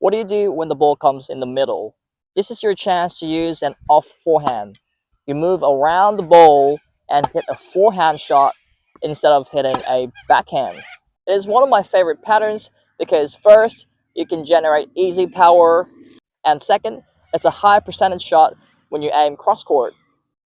What do you do when the ball comes in the middle? This is your chance to use an off forehand. You move around the ball and hit a forehand shot instead of hitting a backhand. It is one of my favorite patterns because first, you can generate easy power, and second, it's a high percentage shot when you aim cross court.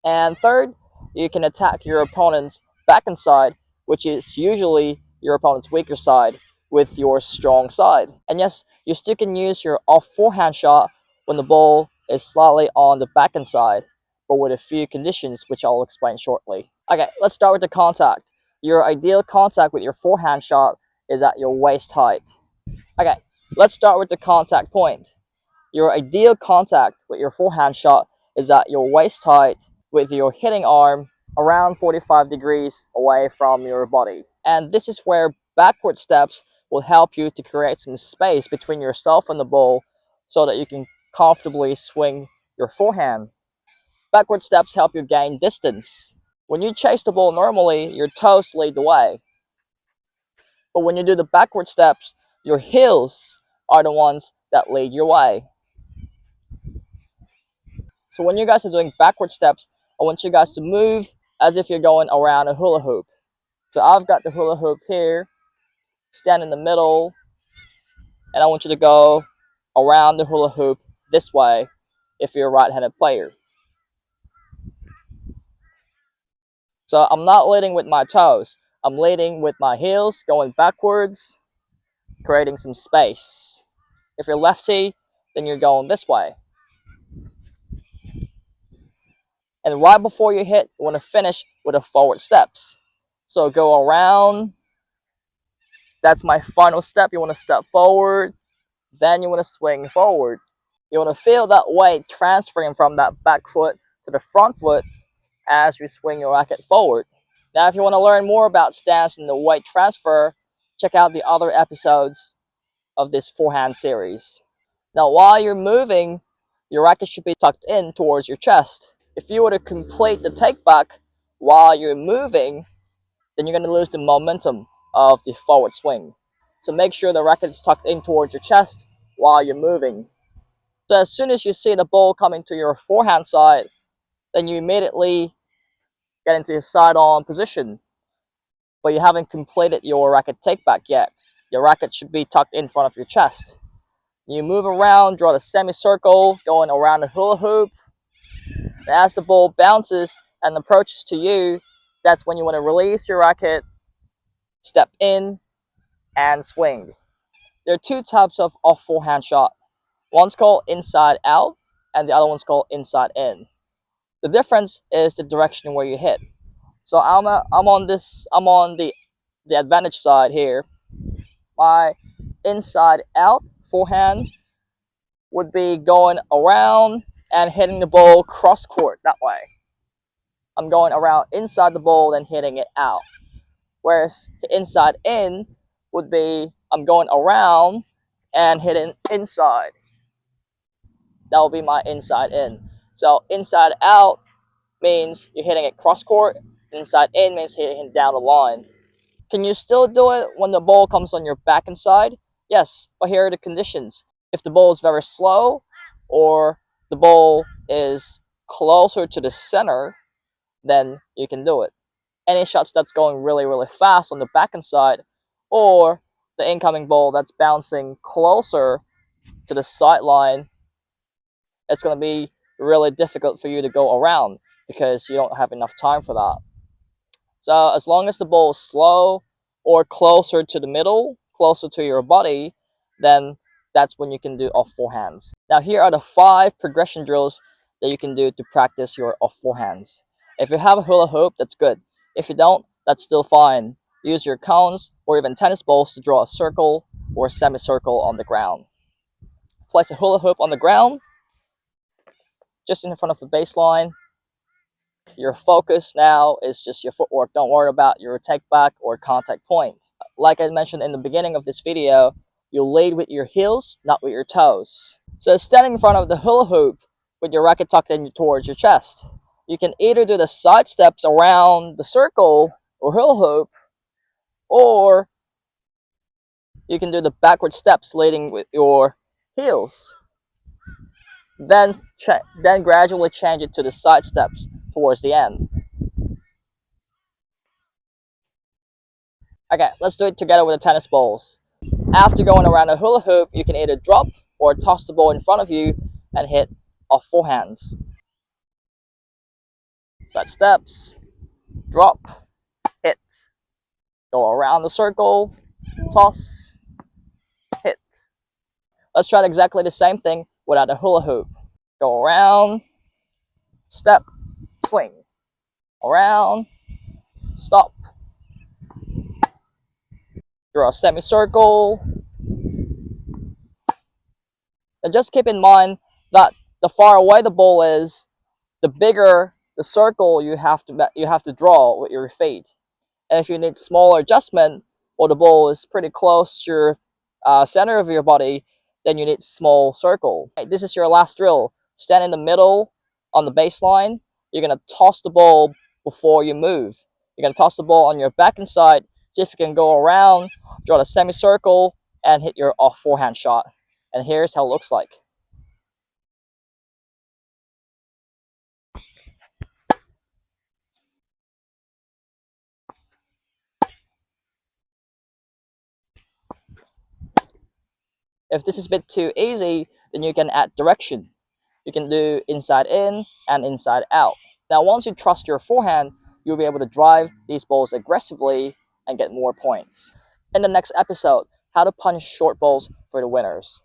And third, you can attack your opponent's backhand side, which is usually your opponent's weaker side, with your strong side. And yes, you still can use your off forehand shot when the ball is slightly on the backhand side, but with a few conditions which I'll explain shortly. Okay, let's start with the contact. Your ideal contact with your forehand shot is at your waist height. Okay, let's start with the contact point. Your ideal contact with your forehand shot is at your waist height with your hitting arm around 45 degrees away from your body. And this is where backward steps will help you to create some space between yourself and the ball so that you can comfortably swing your forehand. Backward steps help you gain distance. When you chase the ball normally, your toes lead the way. But when you do the backward steps, your heels are the ones that lead your way. So when you guys are doing backward steps, I want you guys to move as if you're going around a hula hoop. So I've got the hula hoop here, stand in the middle, and I want you to go around the hula hoop this way if you're a right-handed player. So I'm not leading with my toes. I'm leading with my heels, going backwards, creating some space. If you're lefty, then you're going this way. And right before you hit, you want to finish with a forward steps. So go around. That's my final step. You want to step forward. Then you want to swing forward. You want to feel that weight transferring from that back foot to the front foot as you swing your racket forward. Now, if you want to learn more about stance and the weight transfer, check out the other episodes of this forehand series. Now, while you're moving, your racket should be tucked in towards your chest. If you were to complete the take back while you're moving, then you're going to lose the momentum of the forward swing. So make sure the racket is tucked in towards your chest while you're moving. So as soon as you see the ball coming to your forehand side, then you immediately get into your side-on position. But you haven't completed your racket takeback yet. Your racket should be tucked in front of your chest. You move around, draw the semicircle, going around the hula hoop. And as the ball bounces and approaches to you, that's when you want to release your racket, step in, and swing. There are two types of off forehand shot. One's called inside out, and the other one's called inside in. The difference is the direction where you hit. So I'm on the advantage side here. My inside out forehand would be going around and hitting the ball cross court that way. I'm going around inside the ball and hitting it out. Whereas the inside in would be I'm going around and hitting inside. That will be my inside in. So inside out means you're hitting it cross court. Inside in means hitting down the line. Can you still do it when the ball comes on your backhand side? Yes, but here are the conditions. If the ball is very slow or the ball is closer to the center, then you can do it. Any shots that's going really, really fast on the backhand side, or the incoming ball that's bouncing closer to the sideline, it's going to be really difficult for you to go around because you don't have enough time for that. So as long as the ball is slow or closer to the middle, closer to your body, then that's when you can do off forehands. Now here are the 5 progression drills that you can do to practice your off forehands. If you have a hula hoop, that's good. If you don't, that's still fine. Use your cones or even tennis balls to draw a circle or a semicircle on the ground. Place a hula hoop on the ground, just in front of the baseline. Your focus now is just your footwork. Don't worry about your take back or contact point. Like I mentioned in the beginning of this video, you'll lead with your heels, not with your toes. So standing in front of the hula hoop with your racket tucked in towards your chest, you can either do the side steps around the circle or hula hoop, or you can do the backward steps leading with your heels. Then gradually change it to the side steps towards the end. Okay, let's do it together with the tennis balls. After going around a hula hoop, you can either drop or toss the ball in front of you and hit off forehands. Side steps, drop, hit. Go around the circle, toss, hit. Let's try exactly the same thing without a hula hoop. Go around, step, swing. Around, stop. Draw a semicircle. And just keep in mind that the far away the ball is, the bigger the circle you have to draw with your feet. And if you need smaller adjustment, or the ball is pretty close to your center of your body, then you need small circle. Okay, this is your last drill. Stand in the middle on the baseline. You're gonna toss the ball before you move. You're gonna toss the ball on your back and side. See if you can go around, draw the semicircle, and hit your off forehand shot. And here's how it looks like. If this is a bit too easy, then you can add direction. You can do inside in and inside out. Now, once you trust your forehand, you'll be able to drive these balls aggressively and get more points. In the next episode, how to punch short balls for the winners.